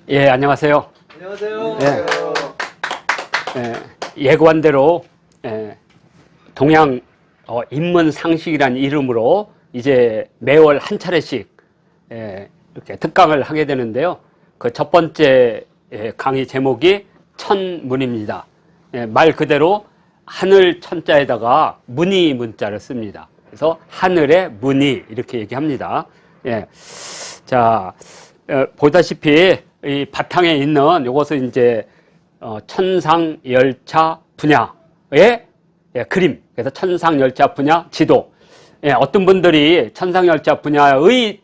예, 안녕하세요. 안녕하세요. 예고한 대로 동양 인문상식이라는 이름으로 이제 매월 한 차례씩 이렇게 특강을 하게 되는데요. 그 첫 번째 강의 제목이 천문입니다. 말 그대로 하늘 천자에다가 문이 문자를 씁니다. 그래서 하늘의 문이 이렇게 얘기합니다. 자, 보다시피 이 바탕에 있는 이것은 이제 천상열차 분야의 그림. 그래서 천상열차 분야 지도. 어떤 분들이 천상열차 분야의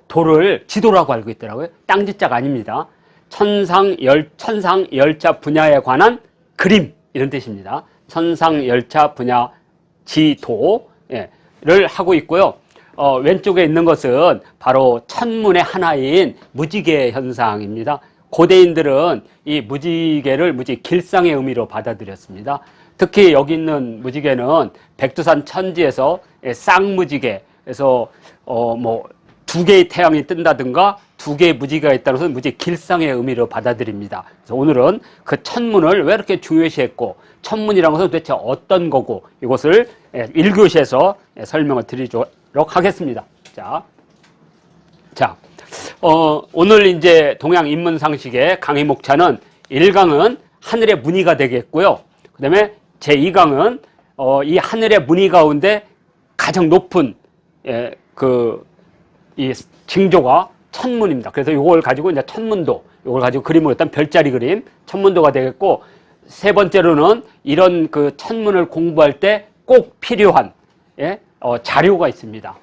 도를 지도라고 알고 있더라고요. 땅지자가 아닙니다. 천상열차 분야에 관한 그림 이런 뜻입니다. 천상열차 분야 지도를 하고 있고요. 왼쪽에 있는 것은 바로 천문의 하나인 무지개 현상입니다. 고대인들은 이 무지개를 길상의 의미로 받아들였습니다. 특히 여기 있는 무지개는 백두산 천지에서 쌍무지개에서 두 개의 태양이 뜬다든가 두 개의 무지개가 있다는 것은 무지 길상의 의미로 받아들입니다. 그래서 오늘은 그 천문을 왜 이렇게 중요시했고 천문이라는 것은 도대체 어떤 거고 이것을 1교시에서 설명을 드리도록 하겠습니다. 자, 오늘 이제 동양 인문상식의 강의 목차는 1강은 하늘의 무늬가 되겠고요. 그 다음에 제2강은 이 하늘의 무늬 가운데 가장 높은 이 징조가 천문입니다. 그래서 이걸 가지고 이제 천문도, 이걸 가지고 그림으로 일단 별자리 그림, 천문도가 되겠고, 세 번째로는 이런 그 천문을 공부할 때 꼭 필요한 자료가 있습니다.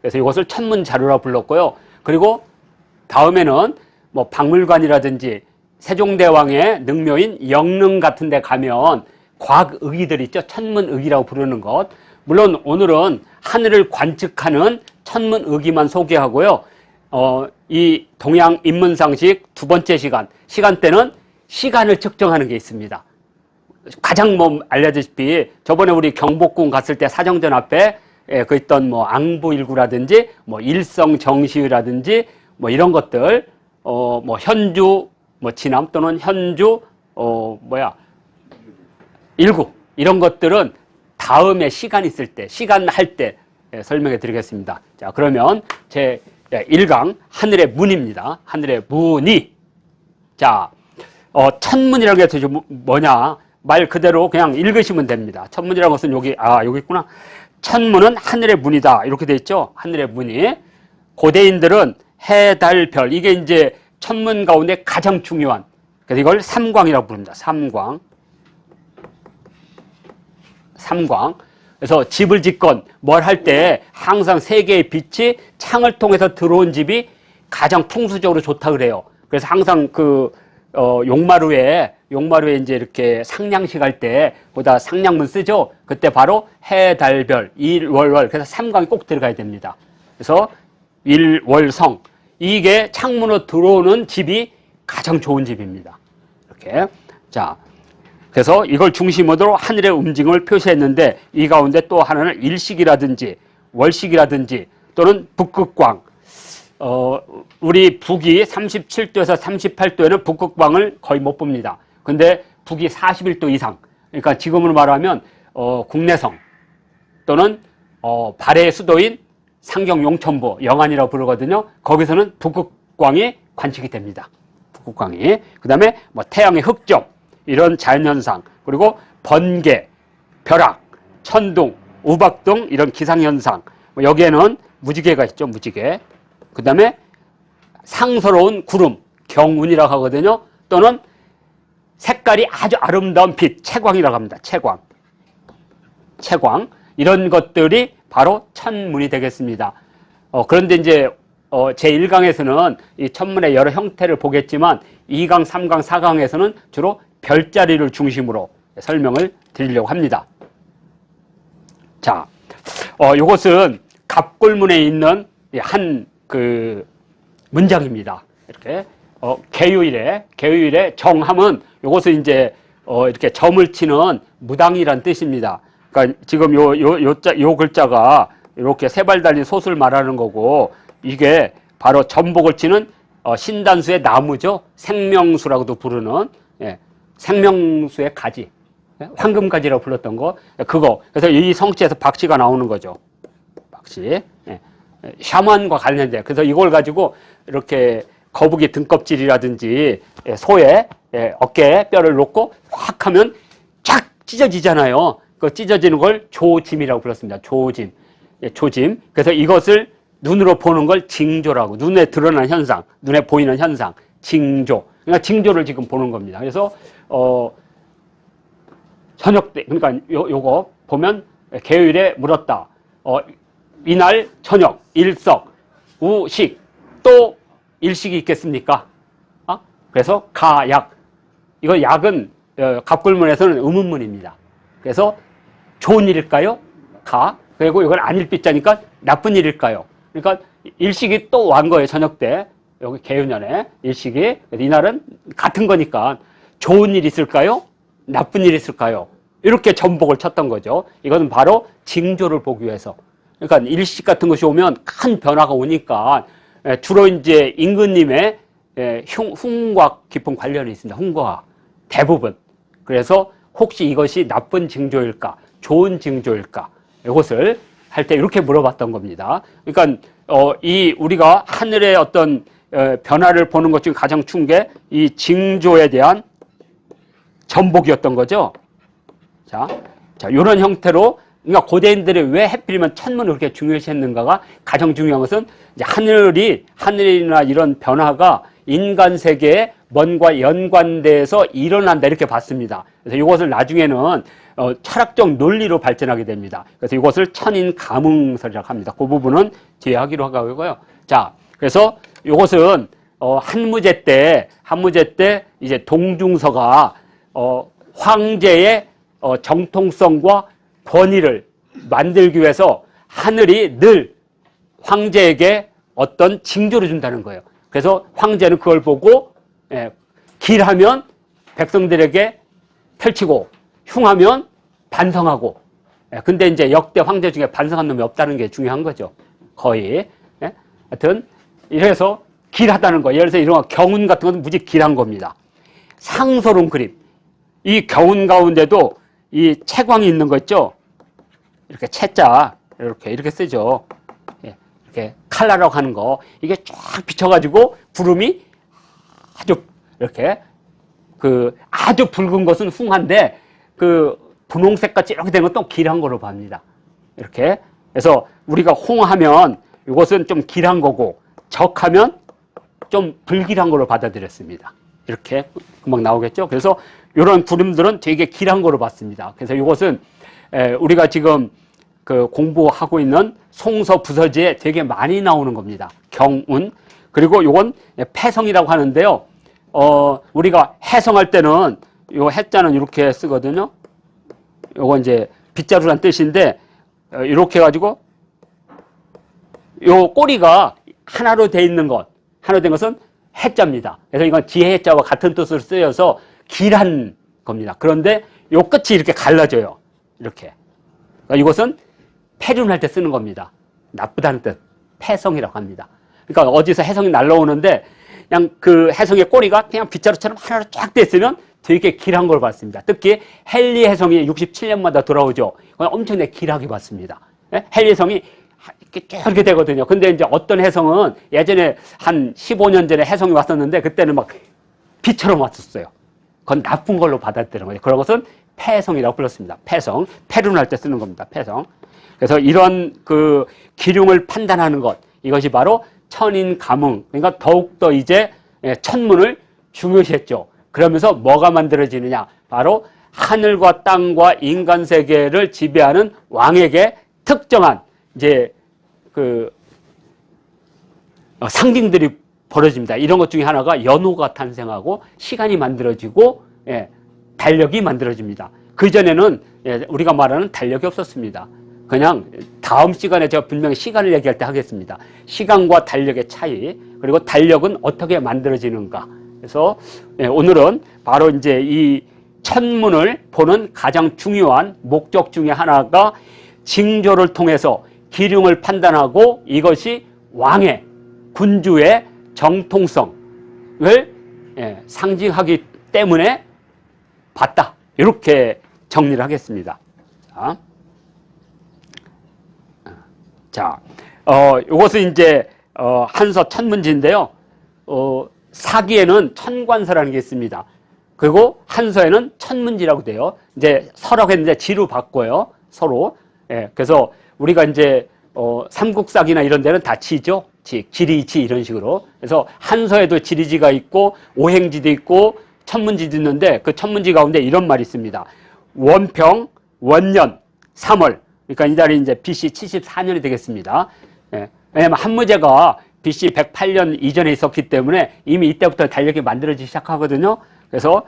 그래서 이것을 천문 자료라고 불렀고요. 그리고 다음에는 뭐 박물관이라든지 세종대왕의 능묘인 영릉 같은 데 가면 과학의기들 있죠. 천문의기라고 부르는 것. 물론 오늘은 하늘을 관측하는 천문의기만 소개하고요. 이 동양 인문상식 두 번째 시간대는 시간을 측정하는 게 있습니다. 가장 알려졌다시피 저번에 우리 경복궁 갔을 때 사정전 앞에 그 있던 앙부일구라든지 일성정시라든지 이런 것들 현주 진암 또는 현주 일구 이런 것들은 다음에 시간 있을 때 시간 할 때 설명해 드리겠습니다. 자, 그러면 제 1강 하늘의 문입니다. 하늘의 문이. 자, 천문이라는 게 뭐냐? 말 그대로 그냥 읽으시면 됩니다. 천문이라는 것은 여기 있구나. 천문은 하늘의 문이다. 이렇게 돼 있죠. 하늘의 문이. 고대인들은 해, 달, 별. 이게 이제 천문 가운데 가장 중요한. 그래서 이걸 삼광이라고 부릅니다. 삼광. 그래서 집을 짓건 뭘 할 때 항상 세 개의 빛이 창을 통해서 들어온 집이 가장 풍수적으로 좋다 그래요. 그래서 항상 용마루에 이제 이렇게 상냥식 할 때 보다 상냥문 쓰죠. 그때 바로 해, 달, 별, 일, 월, 월. 그래서 삼광이 꼭 들어가야 됩니다. 그래서 일, 월, 성. 이게 창문으로 들어오는 집이 가장 좋은 집입니다. 이렇게. 자. 그래서 이걸 중심으로 하늘의 움직임을 표시했는데 이 가운데 또 하나는 일식이라든지 월식이라든지 또는 북극광. 우리 북이 37도에서 38도에는 북극광을 거의 못 봅니다. 근데 북이 41도 이상. 그러니까 지금으로 말하면 국내성 또는 발해의 수도인 상경 용천부 영안이라고 부르거든요. 거기서는 북극광이 관측이 됩니다. 북극광이. 그다음에 태양의 흑점 이런 자연현상, 그리고 번개, 벼락, 천둥, 우박 등 이런 기상현상. 여기에는 무지개가 있죠, 무지개. 그 다음에 상서로운 구름, 경운이라고 하거든요. 또는 색깔이 아주 아름다운 빛, 채광이라고 합니다. 채광. 이런 것들이 바로 천문이 되겠습니다. 그런데 이제 제1강에서는 이 천문의 여러 형태를 보겠지만 2강, 3강, 4강에서는 주로 별자리를 중심으로 설명을 드리려고 합니다. 자, 이것은 갑골문에 있는 한 문장입니다. 이렇게 개유일의 정함은 이것은 이제 이렇게 점을 치는 무당이란 뜻입니다. 그러니까 지금 요 글자가 이렇게 세 발 달린 솥을 말하는 거고 이게 바로 전복을 치는 신단수의 나무죠. 생명수라고도 부르는 생명수의 가지, 황금가지라고 불렀던 거, 그거. 그래서 이 성씨에서 박씨가 나오는 거죠. 박씨. 샤먼과 관련된. 그래서 이걸 가지고 이렇게 거북이 등껍질이라든지 소의 어깨에 뼈를 놓고 확 하면 쫙 찢어지잖아요. 그 찢어지는 걸 조짐이라고 불렀습니다. 조짐. 조짐. 그래서 이것을 눈으로 보는 걸 징조라고. 눈에 드러난 현상, 눈에 보이는 현상, 징조. 그러니까 징조를 지금 보는 겁니다. 그래서 저녁 때, 그러니까 요거 보면 계율에 물었다. 이날 저녁, 일석, 우식, 또 일식이 있겠습니까? 그래서 가약. 이거 약은 갑굴문에서는 의문문입니다. 그래서 좋은 일일까요? 가. 그리고 이건 안일비자니까 나쁜 일일까요? 그러니까 일식이 또 완 거예요. 저녁 때. 여기 계유년에 일식이. 이날은 같은 거니까 좋은 일 있을까요? 나쁜 일 있을까요? 이렇게 전복을 쳤던 거죠. 이것은 바로 징조를 보기 위해서. 그러니까 일식 같은 것이 오면 큰 변화가 오니까 주로 이제 임금님의 흉과 깊은 관련이 있습니다. 흉과 대부분. 그래서 혹시 이것이 나쁜 징조일까? 좋은 징조일까? 이것을 할 때 이렇게 물어봤던 겁니다. 그러니까 이 우리가 하늘의 어떤 변화를 보는 것 중에 가장 큰 게 이 징조에 대한 전복이었던 거죠. 자, 이런 형태로, 그러니까 고대인들이 왜 하필이면 천문을 그렇게 중요시했는가가 가장 중요한 것은 이제 하늘이나 이런 변화가 인간 세계에 뭔가 연관돼서 일어난다 이렇게 봤습니다. 그래서 이것을 나중에는 철학적 논리로 발전하게 됩니다. 그래서 이것을 천인 감응설이라고 합니다. 그 부분은 뒤에 하기로 하고요. 자, 그래서 이것은 한무제 때 이제 동중서가 황제의 정통성과 권위를 만들기 위해서 하늘이 늘 황제에게 어떤 징조를 준다는 거예요. 그래서 황제는 그걸 보고 길하면 백성들에게 펼치고 흉하면 반성하고. 근데 이제 역대 황제 중에 반성한 놈이 없다는 게 중요한 거죠. 거의. 하여튼 이래서 길하다는 거. 예를 들어서 이런 경운 같은 건 무지 길한 겁니다. 상소름 그림. 이 경운 가운데도 이 채광이 있는 거 있죠? 이렇게 채자 이렇게 쓰죠. 이렇게 칼라라고 하는 거. 이게 쫙 비춰가지고 구름이 아주 이렇게 아주 붉은 것은 흉한데 분홍색 같이 이렇게 된 것도 길한 거로 봅니다. 이렇게. 그래서 우리가 홍하면 이것은 좀 길한 거고 적하면 좀 불길한 거로 받아들였습니다. 이렇게 금방 나오겠죠? 그래서 이런 구름들은 되게 길한 거로 봤습니다. 그래서 이것은 우리가 지금 공부하고 있는 송서 부서지에 되게 많이 나오는 겁니다. 경운. 그리고 이건 패성이라고 하는데요. 우리가 해성할 때는 요 해자는 이렇게 쓰거든요. 요거 이제 빗자루란 뜻인데 이렇게 해가지고 요 꼬리가 하나로 돼 있는 것, 하나로 된 것은 해자입니다. 그래서 이건 지혜 해자와 같은 뜻으로 쓰여서 길한 겁니다. 그런데 요 끝이 이렇게 갈라져요. 이렇게. 그러니까 이것은 폐륜할 때 쓰는 겁니다. 나쁘다는 뜻. 패성이라고 합니다. 그러니까 어디서 해성이 날라오는데 그냥 그 해성의 꼬리가 그냥 빗자루처럼 하나로 쫙 돼 있으면 되게 길한 걸 봤습니다. 특히 헨리 해성이 67년마다 돌아오죠. 그건 엄청나게 길하게 봤습니다. 헨리 해성이 이렇게 되거든요. 근데 이제 어떤 해성은 예전에 한 15년 전에 해성이 왔었는데 그때는 막 비처럼 왔었어요. 그건 나쁜 걸로 받아들이는 거죠. 그런 것은 패성이라고 불렀습니다. 패성. 패륜할 때 쓰는 겁니다. 패성. 그래서 이런 기륭을 판단하는 것, 이것이 바로 천인 감응. 그러니까 더욱더 이제 천문을 중요시했죠. 그러면서 뭐가 만들어지느냐? 바로 하늘과 땅과 인간 세계를 지배하는 왕에게 특정한 이제 상징들이 벌어집니다. 이런 것 중에 하나가 연호가 탄생하고 시간이 만들어지고 달력이 만들어집니다. 그전에는 우리가 말하는 달력이 없었습니다. 그냥 다음 시간에 제가 분명히 시간을 얘기할 때 하겠습니다. 시간과 달력의 차이, 그리고 달력은 어떻게 만들어지는가. 그래서 오늘은 바로 이제 이 천문을 보는 가장 중요한 목적 중에 하나가 징조를 통해서 기륭을 판단하고 이것이 왕의, 군주의 정통성을 상징하기 때문에 봤다. 이렇게 정리를 하겠습니다. 자, 이것은 이제 한서 천문지인데요. 사기에는 천관서라는 게 있습니다. 그리고 한서에는 천문지라고 돼요. 이제 설학했는데 지로 바꿔요. 서로. 예, 그래서 우리가 이제 삼국사기나 이런 데는 다 지죠. 지리지 이런 식으로. 그래서 한서에도 지리지가 있고 오행지도 있고 천문지도 있는데 그 천문지 가운데 이런 말이 있습니다. 원평, 원년, 3월. 그러니까 이 달이 이제 BC 74년이 되겠습니다. 예, 왜냐면 한무제가 BC 108년 이전에 있었기 때문에 이미 이때부터 달력이 만들어지기 시작하거든요. 그래서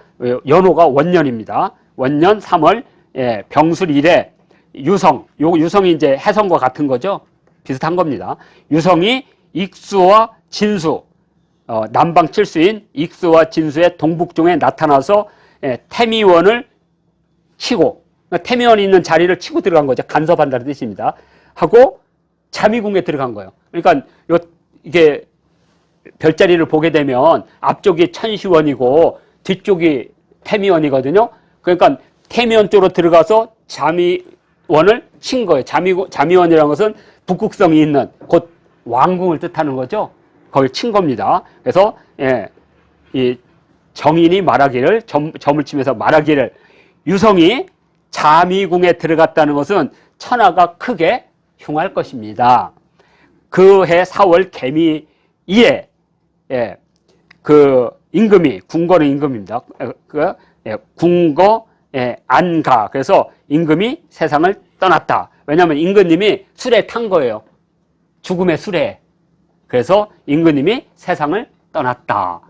연호가 원년입니다. 원년 3월, 예, 병술 1에 유성, 요 유성이 이제 해성과 같은 거죠. 비슷한 겁니다. 유성이 익수와 진수, 남방 칠수인 익수와 진수의 동북중에 나타나서 태미원을 치고, 태미원이 있는 자리를 치고 들어간 거죠. 간섭한다는 뜻입니다. 하고 자미궁에 들어간 거예요. 그러니까 이게 별자리를 보게 되면 앞쪽이 천시원이고 뒤쪽이 태미원이거든요. 그러니까 태미원 쪽으로 들어가서 자미원을 친 거예요. 자미원이라는 것은 북극성이 있는 곧 왕궁을 뜻하는 거죠. 거길 친 겁니다. 그래서 이 정인이 말하기를 점을 치면서 말하기를 유성이 자미궁에 들어갔다는 것은 천하가 크게 흉할 것입니다. 그 해 4월 개미 2에 그 임금이 궁거는 임금입니다. 궁거 안가. 그래서 임금이 세상을 떠났다. 왜냐하면 임금님이 술에 탄 거예요. 죽음의 술에. 그래서 임금님이 세상을 떠났다.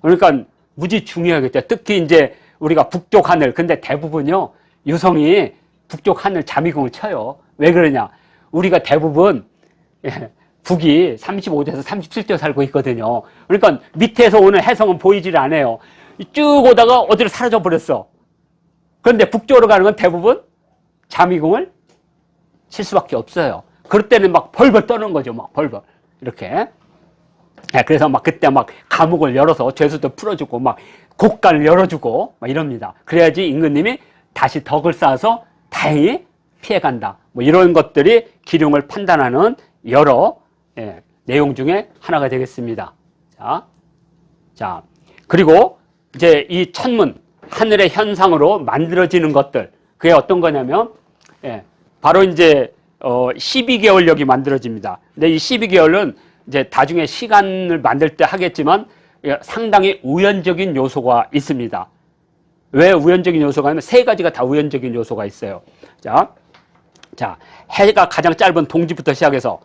그러니까 무지 중요하겠죠. 특히 이제 우리가 북쪽 하늘, 근데 대부분요 유성이 북쪽 하늘 자미궁을 쳐요. 왜 그러냐? 우리가 대부분 북이 35도에서 37도 살고 있거든요. 그러니까 밑에서 오는 해성은 보이질 않아요. 쭉 오다가 어디로 사라져 버렸어. 그런데 북쪽으로 가는 건 대부분 자미궁을 칠 수밖에 없어요. 그럴 때는 막 벌벌 떠는 거죠. 막 벌벌. 이렇게. 그래서 막 그때 막 감옥을 열어서 죄수도 풀어주고 막 곡간을 열어주고 막 이럽니다. 그래야지 임금님이 다시 덕을 쌓아서 다행히 피해간다. 뭐 이런 것들이 기륭을 판단하는 여러 내용 중에 하나가 되겠습니다. 자, 그리고 이제 이 천문, 하늘의 현상으로 만들어지는 것들, 그게 어떤 거냐면, 바로 이제 12개월력이 만들어집니다. 근데 이 12개월은 이제 나중에 시간을 만들 때 하겠지만 상당히 우연적인 요소가 있습니다. 왜 우연적인 요소가 있냐면 세 가지가 다 우연적인 요소가 있어요. 자, 해가 가장 짧은 동지부터 시작해서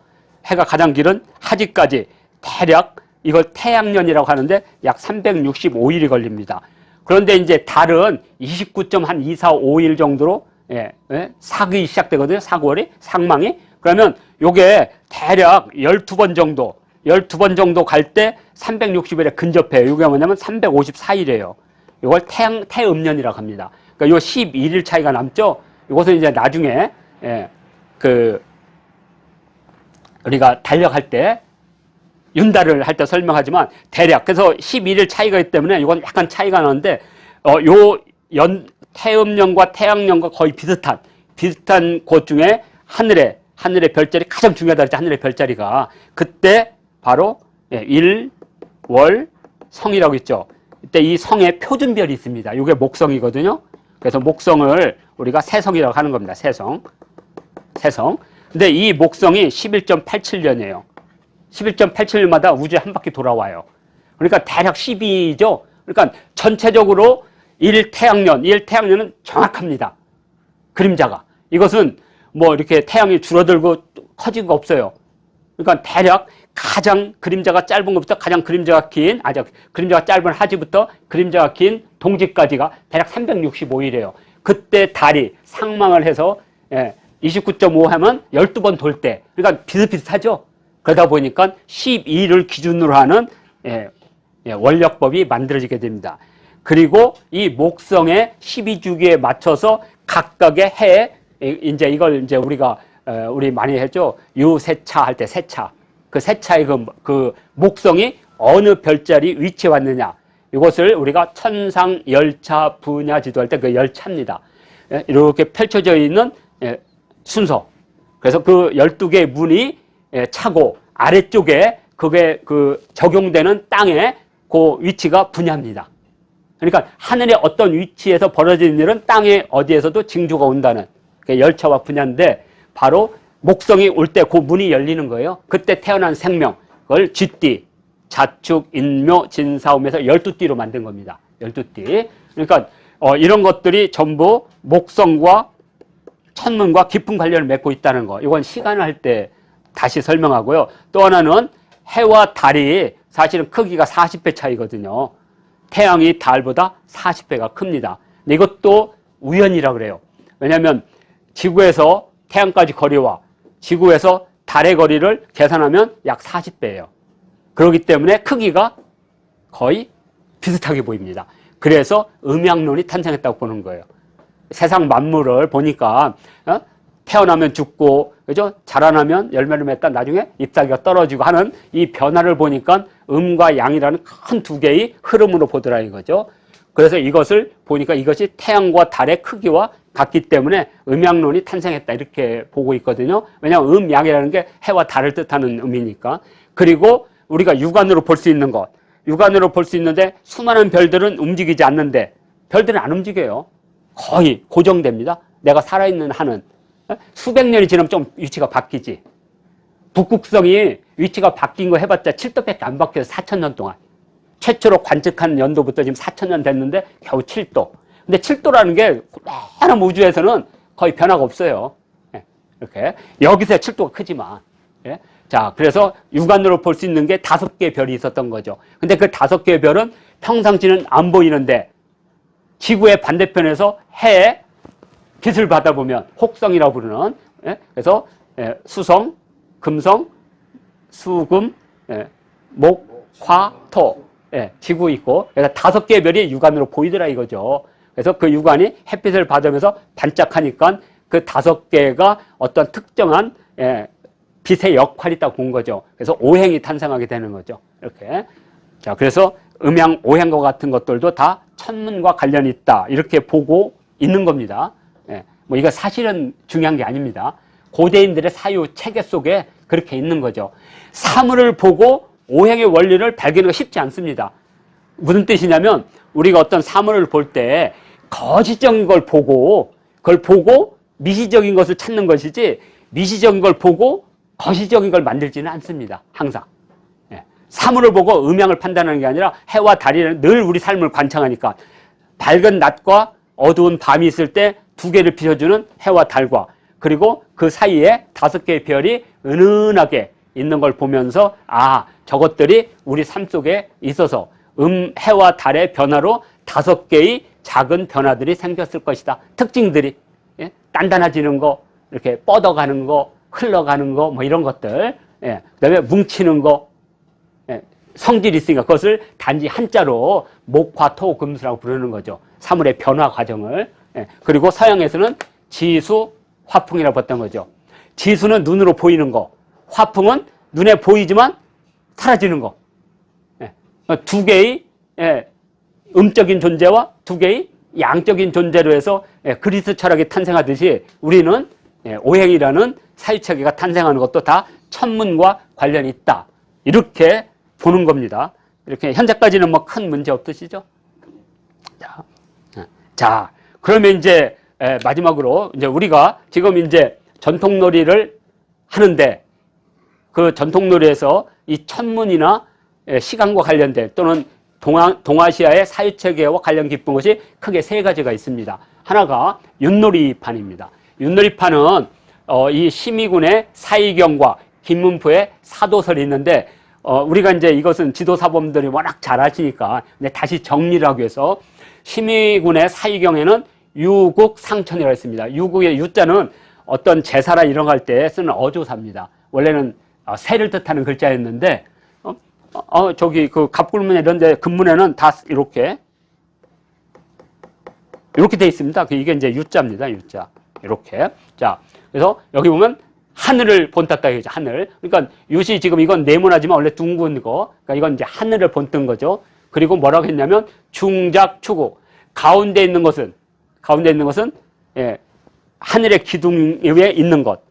해가 가장 길은 하지까지 대략 이걸 태양년이라고 하는데 약 365일이 걸립니다. 그런데 이제 달은 29.2455일 정도로 사기 시작되거든요. 사구월이, 상망이. 그러면 요게 대략 12번 정도 갈 때 360일에 근접해요. 이게 뭐냐면 354일이에요. 이걸 태음년이라고 합니다. 그러니까 요 11일 차이가 남죠. 이것은 이제 나중에 우리가 달력할 때 윤달을 할 때 설명하지만 대략 그래서 11일 차이가 있기 때문에 이건 약간 차이가 나는데 태음년과 태양년과 거의 비슷한 곳 중에 하늘의 별자리 가장 중요하다 그랬죠. 하늘의 별자리가 그때 바로 일, 월, 성이라고 있죠. 이때 이 성에 표준별이 있습니다. 이게 목성이거든요. 그래서 목성을 우리가 세성이라고 하는 겁니다. 세성. 근데 이 목성이 11.87년이에요. 11.87년마다 우주에 한 바퀴 돌아와요. 그러니까 대략 12죠. 그러니까 전체적으로 1태양년은 정확합니다. 그림자가. 이것은 뭐 이렇게 태양이 줄어들고 커진 거 없어요. 그러니까 대략 가장 그림자가 짧은 것부터 가장 그림자가 짧은 하지부터 그림자가 긴 동지까지가 대략 365일이에요. 그때 달이 상망을 해서 29.5 하면 12번 돌 때, 그러니까 비슷비슷하죠. 그러다 보니까 12를 기준으로 하는 원력법이 만들어지게 됩니다. 그리고 이 목성의 12주기에 맞춰서 각각의 해에 이걸 우리가 우리 많이 했죠. 유세차 할 때 세차. 그 세차의 그 목성이 어느 별자리 위치에 왔느냐. 이것을 우리가 천상 열차 분야 지도할 때 그 열차입니다. 예, 이렇게 펼쳐져 있는 순서. 그래서 그 12개의 문이 차고 아래쪽에 그게 그 적용되는 땅에 그 위치가 분야입니다. 그러니까 하늘의 어떤 위치에서 벌어지는 일은 땅에 어디에서도 징조가 온다는 열차와 분야인데 바로 목성이 올 때 그 문이 열리는 거예요. 그때 태어난 생명, 그걸 쥐띠, 자축, 인묘, 진사오면서 12띠로 만든 겁니다. 12띠. 그러니까 이런 것들이 전부 목성과 천문과 깊은 관련을 맺고 있다는 거. 이건 시간을 할 때 다시 설명하고요. 또 하나는 해와 달이 사실은 크기가 40배 차이거든요. 태양이 달보다 40배가 큽니다. 근데 이것도 우연이라 그래요. 왜냐하면 지구에서 태양까지 거리와 지구에서 달의 거리를 계산하면 약 40배예요. 그렇기 때문에 크기가 거의 비슷하게 보입니다. 그래서 음양론이 탄생했다고 보는 거예요. 세상 만물을 보니까 태어나면 죽고, 그죠? 자라나면 열매를 맺다 나중에 잎사귀가 떨어지고 하는 이 변화를 보니까 음과 양이라는 큰 두 개의 흐름으로 보더라 이거죠. 그래서 이것을 보니까 이것이 태양과 달의 크기와 같기 때문에 음양론이 탄생했다 이렇게 보고 있거든요. 왜냐하면 음양이라는 게 해와 달을 뜻하는 의미니까. 그리고 우리가 육안으로 볼 수 있는 것, 육안으로 볼 수 있는데 수많은 별들은 움직이지 않는데 별들은 안 움직여요. 거의 고정됩니다. 내가 살아있는 한은. 수백 년이 지나면 좀 위치가 바뀌지. 북극성이 위치가 바뀐 거 해봤자 7도밖에 안 바뀌어서 4,000년 동안. 최초로 관측한 연도부터 지금 4,000년 됐는데 겨우 7도. 근데 7도라는 게 많은 우주에서는 거의 변화가 없어요. 이렇게. 여기서 7도가 크지만. 자, 그래서 육안으로 볼 수 있는 게 5개의 별이 있었던 거죠. 근데 그 5개의 별은 평상시는 안 보이는데 지구의 반대편에서 해에 빛을 받아보면 혹성이라고 부르는, 그래서 수성, 금성, 수금, 목, 화, 토, 지구 있고, 그래서 5개의 별이 육안으로 보이더라 이거죠. 그래서 그 육안이 햇빛을 받으면서 반짝하니까 그 5개가 어떤 특정한 빛의 역할이 있다고 본 거죠. 그래서 오행이 탄생하게 되는 거죠. 이렇게. 자, 그래서 음양, 오행과 같은 것들도 다 천문과 관련이 있다. 이렇게 보고 있는 겁니다. 뭐 이거 사실은 중요한 게 아닙니다. 고대인들의 사유 체계 속에 그렇게 있는 거죠. 사물을 보고 오행의 원리를 발견하기가 쉽지 않습니다. 무슨 뜻이냐면 우리가 어떤 사물을 볼 때 거시적인 걸 보고 그걸 보고 미시적인 것을 찾는 것이지 미시적인 걸 보고 거시적인 걸 만들지는 않습니다. 항상. 사물을 보고 음양을 판단하는 게 아니라 해와 달이 늘 우리 삶을 관찰하니까 밝은 낮과 어두운 밤이 있을 때 2개를 비춰주는 해와 달과 그리고 그 사이에 5개의 별이 은은하게 있는 걸 보면서 아, 저것들이 우리 삶 속에 있어서 해와 달의 변화로 5개의 작은 변화들이 생겼을 것이다. 특징들이 단단해지는 거, 이렇게 뻗어가는 거, 흘러가는 거, 뭐 이런 것들. 그다음에 뭉치는 거, 성질이 있으니까 그것을 단지 한자로 목화, 토, 금수라고 부르는 거죠. 사물의 변화 과정을. 그리고 서양에서는 지수, 화풍이라고 봤던 거죠. 지수는 눈으로 보이는 거, 화풍은 눈에 보이지만 사라지는 거. 2개의 음적인 존재와 2개의 양적인 존재로 해서 그리스 철학이 탄생하듯이 우리는 오행이라는 사유체계가 탄생하는 것도 다 천문과 관련이 있다. 이렇게 보는 겁니다. 이렇게 현재까지는 뭐 큰 문제 없으시죠? 자, 그러면 이제 마지막으로 이제 우리가 지금 이제 전통놀이를 하는데 그 전통놀이에서 이 천문이나 시간과 관련된 또는 동아시아의 사유체계와 관련 깊은 것이 크게 3가지가 있습니다. 하나가 윷놀이판입니다. 윷놀이판은 이 심의군의 사이경과 김문표의 사도설이 있는데 우리가 이제 이것은 지도사범들이 워낙 잘 아시니까 다시 정리를 하기 위해서 심의군의 사이경에는 유국상천이라고 했습니다. 유국의 유자는 어떤 제사나 이런 거 할 때 쓰는 어조사입니다. 원래는 새를 뜻하는 글자였는데 저기 그 갑굴문에 이런 데 금문에는 다 이렇게 돼 있습니다. 이게 이제 유자입니다. 유자. 이렇게. 자, 그래서 여기 보면 하늘을 본땄다 이거죠. 하늘. 그러니까 요시 지금 이건 네모나지만 원래 둥근 거. 그러니까 이건 이제 하늘을 본뜬 거죠. 그리고 뭐라고 했냐면 중작 추구. 가운데 있는 것은 예, 하늘의 기둥 위에 있는 것.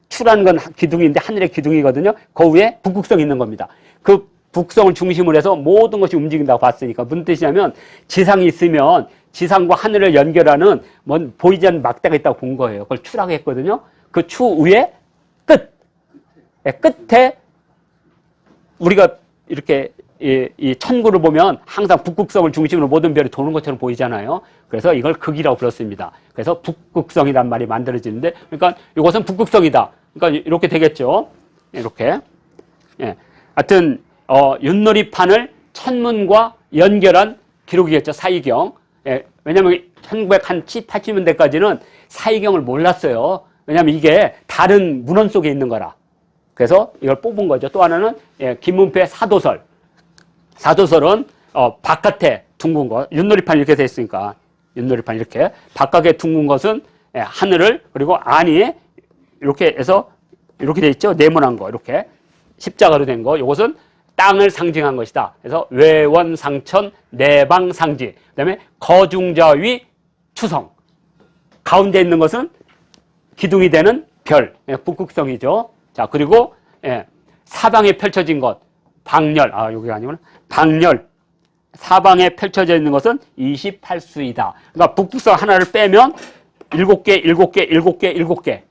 추라는 건 기둥인데 하늘의 기둥이거든요. 그 위에 북극성이 있는 겁니다. 그 북극성을 중심으로 해서 모든 것이 움직인다고 봤으니까 무슨 뜻이냐면 지상이 있으면 지상과 하늘을 연결하는 뭔 보이지 않는 막대가 있다고 본 거예요. 그걸 추라고 했거든요. 그 추 위에 끝에 우리가 이렇게 이 천구를 보면 항상 북극성을 중심으로 모든 별이 도는 것처럼 보이잖아요. 그래서 이걸 극이라고 불렀습니다. 그래서 북극성이란 말이 만들어지는데, 그러니까 이것은 북극성이다. 그러니까 이렇게 되겠죠. 이렇게. 예. 하여튼 윷놀이판을 천문과 연결한 기록이겠죠. 사이경. 예. 왜냐하면 1980년대까지는 사이경을 몰랐어요. 왜냐하면 이게 다른 문헌 속에 있는 거라. 그래서 이걸 뽑은 거죠. 또 하나는 김문표의 사도설. 사도설은 바깥에 둥근 것, 윷놀이판 이렇게 돼 있으니까 윷놀이판 이렇게 바깥에 둥근 것은 하늘을, 그리고 안이 이렇게 해서 이렇게 돼 있죠. 네모난 거 이렇게 십자가로 된 거. 이것은 땅을 상징한 것이다. 그래서 외원상천 내방상지. 그다음에 거중자위 추성. 가운데 있는 것은 기둥이 되는 별, 북극성이죠. 자, 그리고 사방에 펼쳐진 것, 방열. 여기가 아니구나. 방열. 사방에 펼쳐져 있는 것은 28수이다. 그러니까 북극성 하나를 빼면 7개, 7개, 7개, 7개.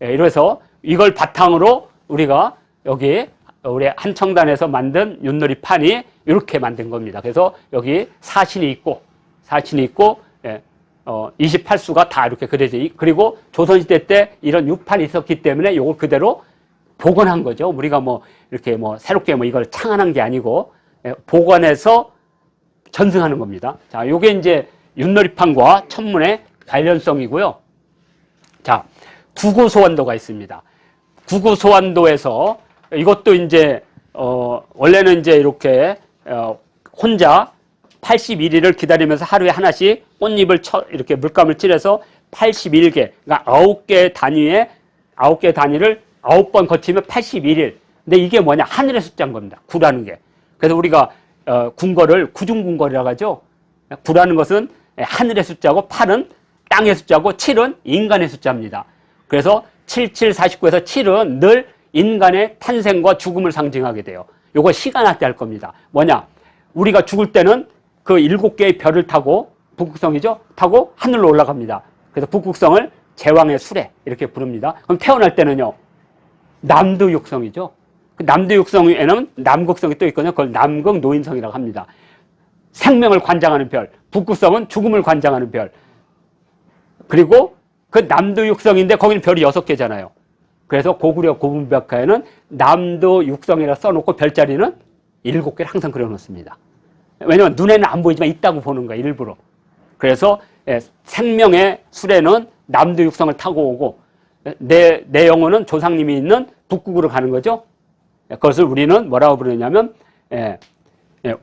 이래서 이걸 바탕으로 우리가 여기 우리 한청단에서 만든 윷놀이판이 이렇게 만든 겁니다. 그래서 여기 사신이 있고 28수가 다 이렇게 그려져. 그리고 조선시대 때 이런 유판이 있었기 때문에 이걸 그대로 복원한 거죠. 우리가 이렇게 새롭게 이걸 창안한 게 아니고 복원해서 전승하는 겁니다. 자, 요게 이제 윷놀이판과 천문의 관련성이고요. 자, 구구소환도가 있습니다. 구구소환도에서 이것도 이제 원래는 이제 이렇게 혼자 81일을 기다리면서 하루에 하나씩 꽃잎을 이렇게 물감을 칠해서 81개, 그러니까 9개 단위에 9개 단위를 9번 거치면 81일. 근데 이게 뭐냐? 하늘의 숫자인 겁니다. 9라는 게. 그래서 우리가 군거를 구중군거리라고 하죠. 9라는 것은 하늘의 숫자고 8은 땅의 숫자고 7은 인간의 숫자입니다. 그래서 7749에서 7은 늘 인간의 탄생과 죽음을 상징하게 돼요. 요거 시간학대 할 겁니다. 뭐냐? 우리가 죽을 때는 그 7개의 별을 타고, 북극성이죠? 타고 하늘로 올라갑니다. 그래서 북극성을 제왕의 수레 이렇게 부릅니다. 그럼 태어날 때는요, 남도육성이죠. 그 남도육성에는 남극성이 또 있거든요. 그걸 남극노인성이라고 합니다. 생명을 관장하는 별, 북극성은 죽음을 관장하는 별. 그리고 그 남도육성인데 거기는 별이 6개잖아요. 그래서 고구려 고분백화에는 남도육성이라 써놓고 별자리는 7개를 항상 그려놓습니다. 왜냐하면 눈에는 안 보이지만 있다고 보는 거야, 일부러. 그래서 생명의 수레는 남도육성을 타고 오고 내 영혼은 조상님이 있는 북극으로 가는 거죠. 그것을 우리는 뭐라고 부르냐면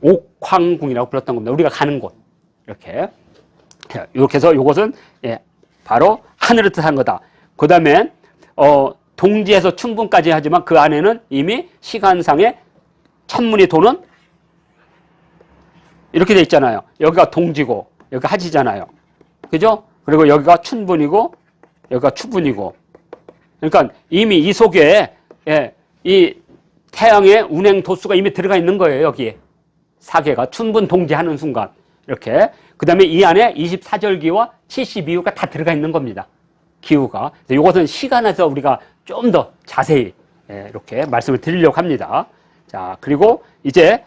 옥황궁이라고 불렀던 겁니다. 우리가 가는 곳. 이렇게 해서 이것은 바로 하늘을 뜻한 거다. 그 다음에 동지에서 춘분까지 하지만 그 안에는 이미 시간상에 천문이 도는 이렇게 돼 있잖아요. 여기가 동지고 여기가 하지잖아요. 그죠? 그리고 여기가 춘분이고 여기가 추분이고. 그러니까 이미 이 속에 이 태양의 운행 도수가 이미 들어가 있는 거예요. 여기에 사계가 춘분 동지하는 순간 이렇게. 그 다음에 이 안에 24절기와 72호가 다 들어가 있는 겁니다. 기후가. 이것은 시간에서 우리가 좀 더 자세히 이렇게 말씀을 드리려고 합니다. 자, 그리고 이제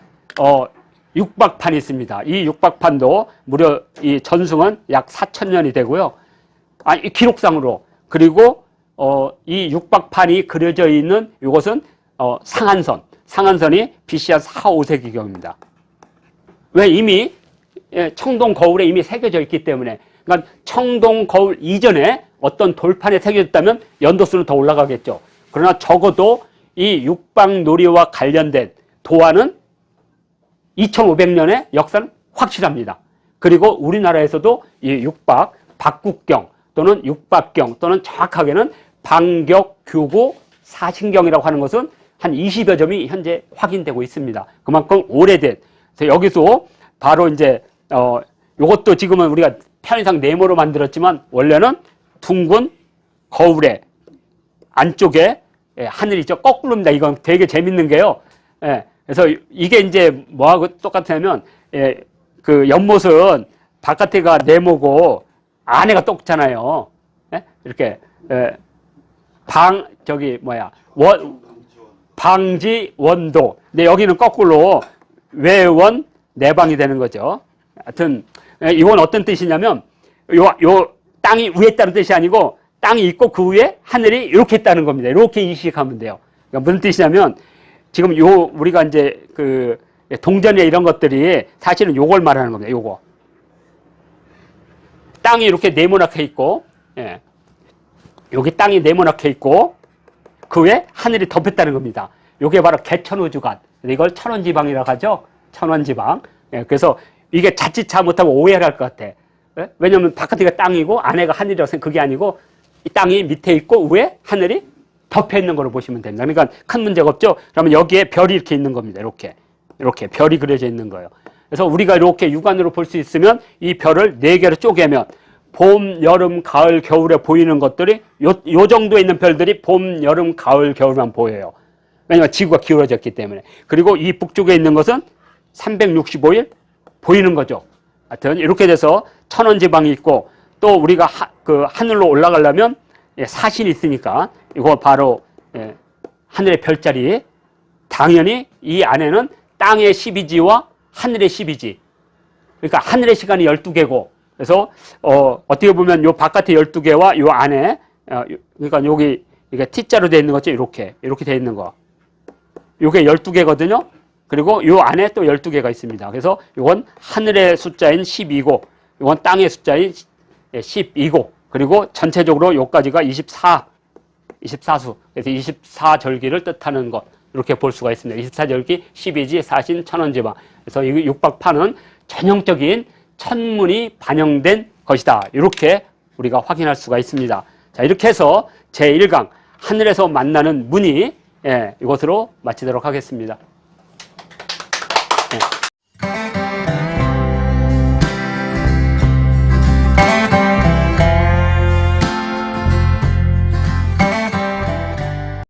육박판이 있습니다. 이 육박판도 무려 이 전승은 약 4,000년이 되고요. 이 기록상으로. 그리고 이 육박판이 그려져 있는 이것은 상한선. 상한선이 BC 한 4, 5세기경입니다. 왜? 이미 청동 거울에 이미 새겨져 있기 때문에. 그러니까 청동 거울 이전에 어떤 돌판에 새겨졌다면 연도수는 더 올라가겠죠. 그러나 적어도 이 육박놀이와 관련된 도안은 2500년의 역사는 확실합니다. 그리고 우리나라에서도 이 육박, 박국경 또는 육박경 또는 정확하게는 방격규구 사신경이라고 하는 것은 한 20여 점이 현재 확인되고 있습니다. 그만큼 오래된. 그래서 여기서 바로 이제 요것도 지금은 우리가 편의상 네모로 만들었지만 원래는 둥근 거울의 안쪽에 하늘이 있죠. 거꾸로입니다. 이건 되게 재밌는 게요. 그래서 이게 이제 뭐하고 똑같냐면 그 연못은 바깥에가 네모고 안에가 똑잖아요. 이렇게 방지 원도. 근데 여기는 거꾸로 외원 내방이 되는 거죠. 하여튼 이건 어떤 뜻이냐면 요 땅이 위에 있다는 뜻이 아니고 땅이 있고 그 위에 하늘이 이렇게 있다는 겁니다. 이렇게 인식하면 돼요. 그러니까 무슨 뜻이냐면 지금 우리가 이제 그 동전에 이런 것들이 사실은 요걸 말하는 겁니다. 요거. 땅이 이렇게 네모나게 있고, 여기 땅이 네모나게 있고, 그 위에 하늘이 덮였다는 겁니다. 요게 바로 개천우주간. 이걸 천원지방이라고 하죠. 천원지방. 그래서 이게 자칫 잘못하면 오해를 할 것 같아. 왜냐면 바깥에가 땅이고 안에가 하늘이라고 생각, 그게 아니고 이 땅이 밑에 있고 위에 하늘이 덮여 있는 걸로 보시면 됩니다. 그러니까 큰 문제가 없죠. 그러면 여기에 별이 이렇게 있는 겁니다. 이렇게 별이 그려져 있는 거예요. 그래서 우리가 이렇게 육안으로 볼 수 있으면 이 별을 4개로 쪼개면 봄, 여름, 가을, 겨울에 보이는 것들이 요 정도에 있는 별들이 봄, 여름, 가을, 겨울만 보여요. 왜냐면 지구가 기울어졌기 때문에. 그리고 이 북쪽에 있는 것은 365일 보이는 거죠. 하여튼 이렇게 돼서 천원지방이 있고 또 우리가 그 하늘로 올라가려면 사신이 있으니까 이거 바로 하늘의 별자리. 당연히 이 안에는 땅의 12지와 하늘의 12지. 그러니까 하늘의 시간이 12개고 그래서 어떻게 보면 요 바깥에 12개와 요 안에 그러니까 여기 이게 T자로 되어 있는 거죠. 이렇게 되어 있는 거. 요게 12개거든요. 그리고 요 안에 또 12개가 있습니다. 그래서 이건 하늘의 숫자인 12고 이건 땅의 숫자인 12고 그리고 전체적으로 요까지가 24수. 그래서 24절기를 뜻하는 것. 이렇게 볼 수가 있습니다. 24절기, 12지, 사신, 천원지방. 그래서 이 육박파는 전형적인 천문이 반영된 것이다. 이렇게 우리가 확인할 수가 있습니다. 자, 이렇게 해서 제1강 하늘에서 만나는 문의 이것으로 마치도록 하겠습니다.